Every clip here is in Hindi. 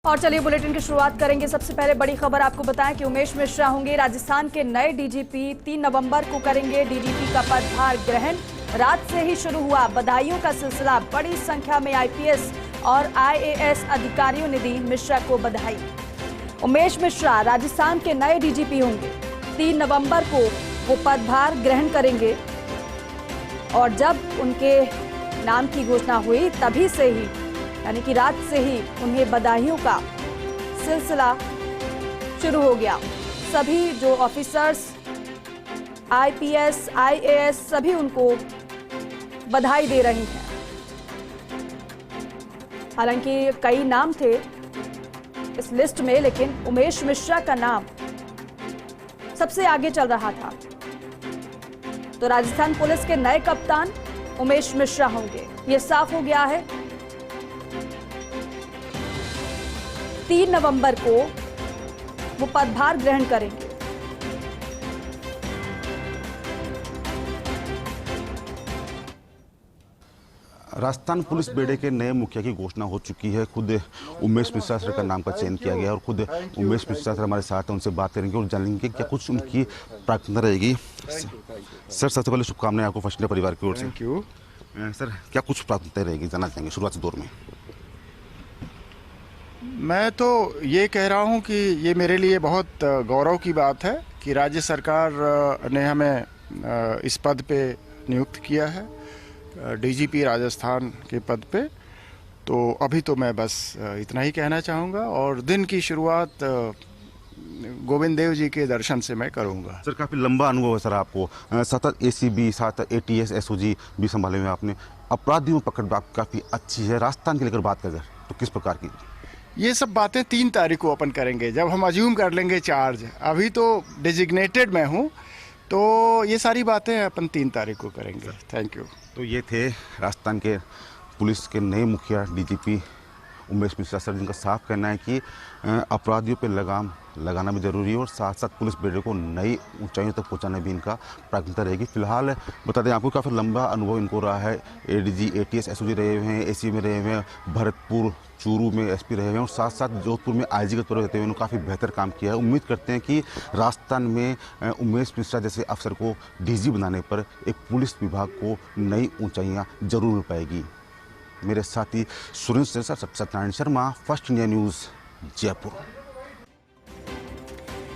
और चलिए बुलेटिन की शुरुआत करेंगे। सबसे पहले बड़ी खबर आपको बताएं कि उमेश मिश्रा होंगे राजस्थान के नए डीजीपी। 3 नवंबर को करेंगे डीजीपी का पदभार ग्रहण। रात से ही शुरू हुआ बधाइयों का सिलसिला। बड़ी संख्या में आईपीएस और आईएएस अधिकारियों ने दी मिश्रा को बधाई। उमेश मिश्रा राजस्थान के नए डीजीपी होंगे। 3 नवंबर को वो पदभार ग्रहण करेंगे और जब उनके नाम की घोषणा हुई तभी से ही यानी कि रात से ही उन्हें बधाइयों का सिलसिला शुरू हो गया। सभी जो ऑफिसर्स, आईपीएस, आईएएस सभी उनको बधाई दे रही हैं। हालांकि कई नाम थे इस लिस्ट में, लेकिन उमेश मिश्रा का नाम सबसे आगे चल रहा था। तो राजस्थान पुलिस के नए कप्तान उमेश मिश्रा होंगे, ये साफ हो गया है। 3 नवंबर को वो पदभार ग्रहण करेंगे। राजस्थान पुलिस बेड़े के नए मुखिया की घोषणा हो चुकी है। खुद उमेश मिश्रा सर का नाम का चयन किया गया और खुद उमेश मिश्रा सर हमारे साथ हैं, उनसे बात करेंगे और जानेंगे क्या कुछ उनकी प्रार्थना रहेगी। सर सबसे पहले शुभकामनाएं आपको फर्स्ट डे परिवार की ओर से। थैंक यू सर, क्या कुछ प्रार्थना रहेगी जानना चाहेंगे शुरुआत दौर में? मैं तो ये कह रहा हूँ कि ये मेरे लिए बहुत गौरव की बात है कि राज्य सरकार ने हमें इस पद पे नियुक्त किया है, डीजीपी राजस्थान के पद पे। तो अभी तो मैं बस इतना ही कहना चाहूँगा और दिन की शुरुआत गोविंद देव जी के दर्शन से मैं करूँगा। सर, काफ़ी लंबा अनुभव है सर आपको। 7 एसीबी, 7 एटीएस, एसओजी भी संभाले हुए आपने। अपराधियों पकड़ काफ़ी अच्छी है। राजस्थान की लेकर बात करें तो किस प्रकार की? ये सब बातें 3 तारीख को अपन करेंगे, जब हम अज्यूम कर लेंगे चार्ज। अभी तो डिजिग्नेटेड मैं हूँ, तो ये सारी बातें अपन 3 तारीख को करेंगे। Thank you. तो ये थे राजस्थान के पुलिस के नए मुखिया डीजीपी उमेश मिश्रा सर, जिनका साफ कहना है कि अपराधियों पर लगाम लगाना भी जरूरी है और साथ साथ पुलिस बेड़े को नई ऊंचाइयों तक पहुंचाना भी इनका प्राथमिकता रहेगी। फिलहाल बता दें आपको, काफ़ी लंबा अनुभव इनको रहा है। एडीजी, एटीएस, एसओजी रहे हुए हैं, एसी में रहे हुए हैं, भरतपुर, चूरू में एसपी रहे हुए हैं और साथ साथ जोधपुर में आईजी के तौर पर रहते हुए उन्होंने काफ़ी बेहतर काम किया है। उम्मीद करते हैं कि राजस्थान में उमेश मिश्रा जैसे अफसर को डीजी बनाने पर एक पुलिस विभाग को नई ऊंचाइयाँ जरूर मिल पाएगी। मेरे साथी Surendra sir, Satyanarayan Sharma, first India news, Jaipur.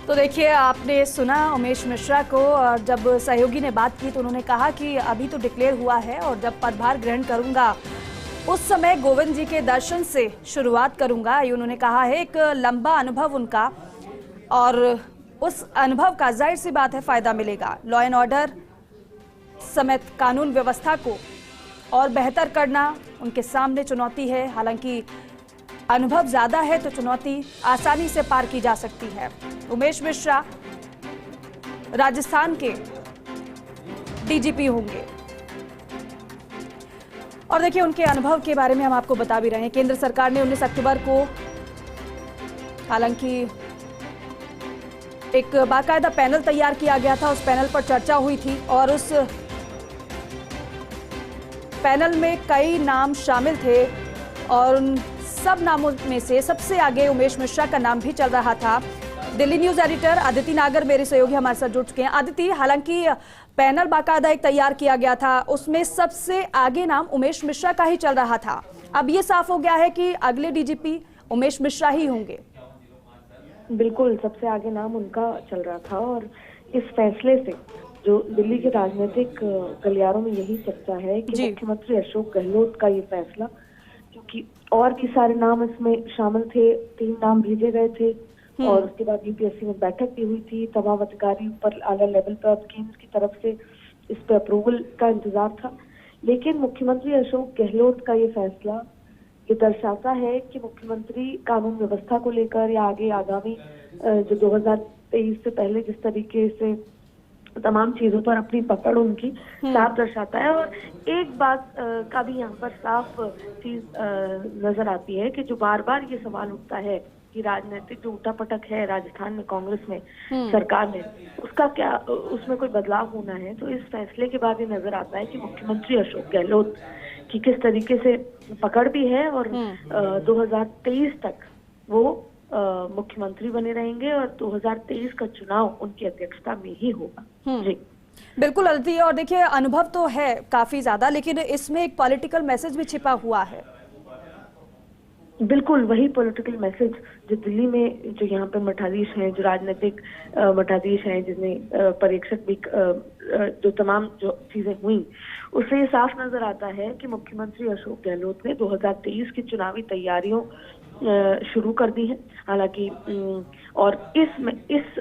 तो देखिए, आपने सुना उमेश मिश्रा को, और जब सहयोगी ने बात की तो उन्होंने कहा कि अभी तो डिक्लेयर हुआ है और जब पदभार ग्रहण करूंगा उस समय गोविंद जी के दर्शन से शुरुआत करूंगा। ये उन्होंने कहा है। एक लंबा अनुभव उनका और उस अनुभव का जाहिर सी बात है फायदा मिलेगा। लॉ एंड ऑर्डर समेत कानून व्यवस्था को और बेहतर करना उनके सामने चुनौती है। हालांकि अनुभव ज्यादा है तो चुनौती आसानी से पार की जा सकती है। उमेश मिश्रा राजस्थान के डीजीपी होंगे और देखिए उनके अनुभव के बारे में हम आपको बता भी रहे हैं। केंद्र सरकार ने 19 अक्टूबर को हालांकि एक बाकायदा पैनल तैयार किया गया था, उस पैनल पर चर्चा हुई थी और उस पैनल में कई नाम शामिल थे और उन सब नामों में से सबसे आगे उमेश मिश्रा का नाम भी चल रहा था। दिल्ली न्यूज एडिटर आदिति नागर मेरे सहयोगी हमारे साथ जुड़ चुके हैं। आदिति, हालांकि पैनल बाकायदा एक तैयार किया गया था, उसमें सबसे आगे नाम उमेश मिश्रा का ही चल रहा था। अब ये साफ हो गया है कि अगले डीजीपी उमेश मिश्रा ही होंगे। बिल्कुल, सबसे आगे नाम उनका चल रहा था और इस फैसले से जो दिल्ली के राजनीतिक गलियारों में यही चर्चा है कि मुख्यमंत्री अशोक गहलोत का ये फैसला, क्योंकि और भी सारे नाम इसमें शामिल थे, 3 नाम भेजे गए थे और उसके बाद यूपीएससी में बैठक भी हुई थी। तमाम अधिकारी ऊपर आला लेवल पर केंद्र की तरफ से इस पर अप्रूवल का इंतजार था, लेकिन मुख्यमंत्री अशोक गहलोत का ये फैसला ये दर्शाता है कि मुख्यमंत्री कानून व्यवस्था को लेकर या आगे आगामी जो 2023 से पहले जिस तरीके से तमाम चीजों पर अपनी पकड़ उनकी साफ दर्शाता है। और एक बात का भी यहाँ पर साफ चीज नजर आती है कि जो बार बार ये सवाल उठता है कि राजनीतिक जो उठापटक है राजस्थान में कांग्रेस में सरकार में, उसका क्या उसमें कोई बदलाव होना है। तो इस फैसले के बाद ये नजर आता है कि मुख्यमंत्री अशोक गहलोत की किस तरीके से पकड़ भी है और 2023 तक वो मुख्यमंत्री बने रहेंगे और 2023 का चुनाव उनकी अध्यक्षता में ही होगा। जी बिल्कुल अदिति, और देखिए अनुभव तो है काफी ज्यादा, लेकिन इसमें एक पॉलिटिकल मैसेज भी छिपा हुआ है। बिल्कुल वही पॉलिटिकल मैसेज जो दिल्ली में, जो यहाँ पे मठाधीश हैं, जो राजनीतिक मठाधीश हैं, जिसमें परीक्षक भी जो तमाम जो चीजें हुई, उससे ये साफ नजर आता है कि मुख्यमंत्री अशोक गहलोत ने 2023 की चुनावी तैयारियों शुरू कर दी है। हालांकि और इस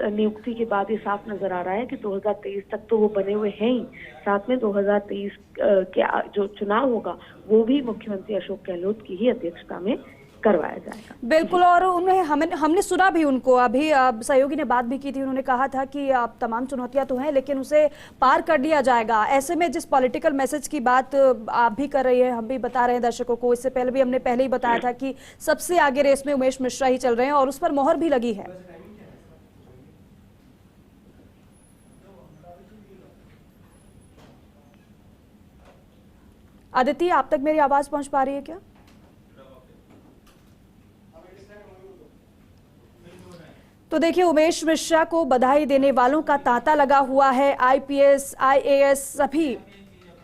नियुक्ति के बाद ये साफ नजर आ रहा है कि 2023 तक तो वो बने हुए हैं ही, साथ में 2023 के जो चुनाव होगा वो भी मुख्यमंत्री अशोक गहलोत की ही अध्यक्षता में करवाया जाएगा। बिल्कुल, और उन्हें हमने सुना भी उनको, अभी सहयोगी ने बात भी की थी, उन्होंने कहा था कि तमाम चुनौतियां तो हैं लेकिन उसे पार कर लिया जाएगा। ऐसे में जिस पॉलिटिकल मैसेज की बात आप भी कर रही हैं, हम भी बता रहे हैं दर्शकों को, इससे पहले भी हमने पहले ही बताया था कि सबसे आगे रेस में उमेश मिश्रा ही चल रहे हैं और उस पर मोहर भी लगी है। आदित्य, आप तक मेरी आवाज पहुंच पा रही है क्या? तो देखिए, उमेश मिश्रा को बधाई देने वालों का तांता लगा हुआ है। आईपीएस, आईएएस सभी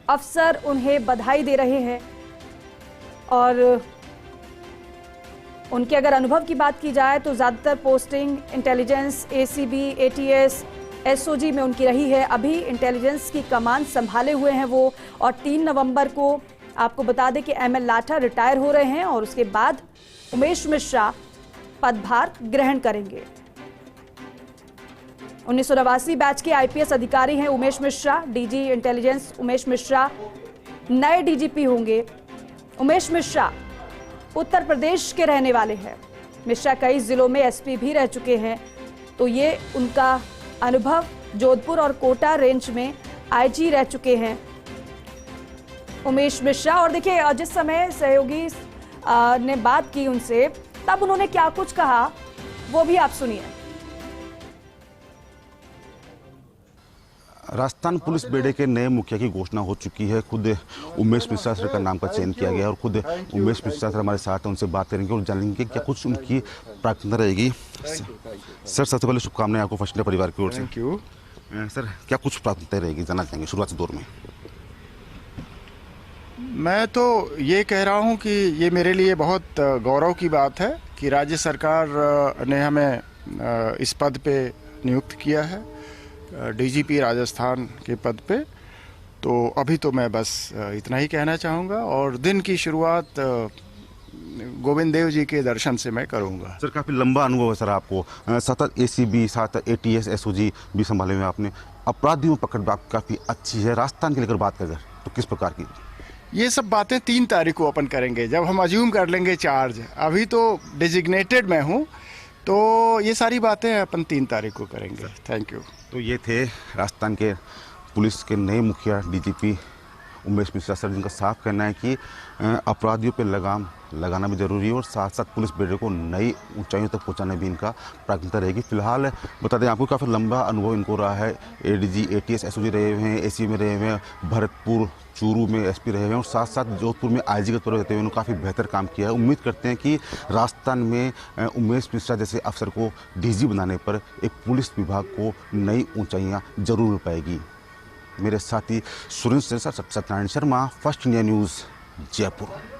अफसर उन्हें बधाई दे रहे हैं और उनके अगर अनुभव की बात की जाए तो ज्यादातर posting intelligence, ACB, ATS, SOG में उनकी रही है। अभी इंटेलिजेंस की कमान संभाले हुए हैं वो, और 3 नवंबर को आपको बता दें कि एमएल लाठा रिटायर हो रहे हैं और उसके बाद उमेश मिश्रा पदभार ग्रहण करेंगे। 1989 बैच के आईपीएस अधिकारी हैं उमेश मिश्रा। डीजी इंटेलिजेंस उमेश मिश्रा नए डीजीपी होंगे। उमेश मिश्रा उत्तर प्रदेश के रहने वाले हैं। मिश्रा कई जिलों में एसपी भी रह चुके हैं, तो ये उनका अनुभव। जोधपुर और कोटा रेंज में आईजी रह चुके हैं उमेश मिश्रा। और देखिए, जिस समय सहयोगी ने बात की उनसे, तब उन्होंने क्या कुछ कहा वो भी आप सुनिए। राजस्थान पुलिस बेड़े के नए मुखिया की घोषणा हो चुकी है। खुद उमेश मिश्रा सर का नाम का चयन किया गया और खुद उमेश मिश्रा सर हमारे साथ हैं, उनसे बात करेंगे और जानेंगे क्या कुछ उनकी प्रार्थना रहेगी। सर, सबसे पहले शुभकामनाएं आपको फर्स्ट डे परिवार की ओर से। थैंक यू सर, क्या कुछ प्रार्थना रहेगी जानना चाहेंगे शुरुआती दौर में? मैं तो ये कह रहा हूँ कि ये मेरे लिए बहुत गौरव की बात है कि राज्य सरकार ने हमें इस पद पे नियुक्त किया है, डीजीपी राजस्थान के पद पे। तो अभी तो मैं बस इतना ही कहना चाहूँगा और दिन की शुरुआत गोविंद देव जी के दर्शन से मैं करूँगा। सर, काफ़ी लंबा अनुभव है सर आपको, सतत एसीबी, साथ एटीएस, एसओजी भी संभाले हुए आपने। अपराधियों में पकड़ बात काफ़ी अच्छी है। राजस्थान की लेकर बात करें तो किस प्रकार की? ये सब बातें 3 तारीख को ओपन करेंगे, जब हम अज्यूम कर लेंगे चार्ज। अभी तो डिजिग्नेटेड मैं हूँ, तो ये सारी बातें अपन 3 तारीख को करेंगे। Thank you. तो ये थे राजस्थान के पुलिस के नए मुखिया डीजीपी उमेश मिश्रा सर, जिनका साफ कहना है कि अपराधियों पर लगाम लगाना भी जरूरी है और साथ साथ पुलिस बेड़े को नई ऊंचाइयों तक पहुंचाने भी इनका प्राथमिकता रहेगी। फिलहाल बता दें आपको, काफ़ी लंबा अनुभव इनको रहा है। एडीजी, एटीएस, एसओजी रहे हुए हैं, एसी में रहे हुए हैं, भरतपुर, चूरू में एसपी रहे हुए हैं और साथ साथ जोधपुर में आईजी के तौर पर रहते हुए उन्होंने काफ़ी बेहतर काम किया है। उम्मीद करते हैं कि राजस्थान में उमेश मिश्रा जैसे अफसर को डीजी बनाने पर एक पुलिस विभाग को नई ऊंचाइयां जरूर मिल पाएगी। मेरे साथी Surendra Satyanarayan Sharma, first India news, Jaipur.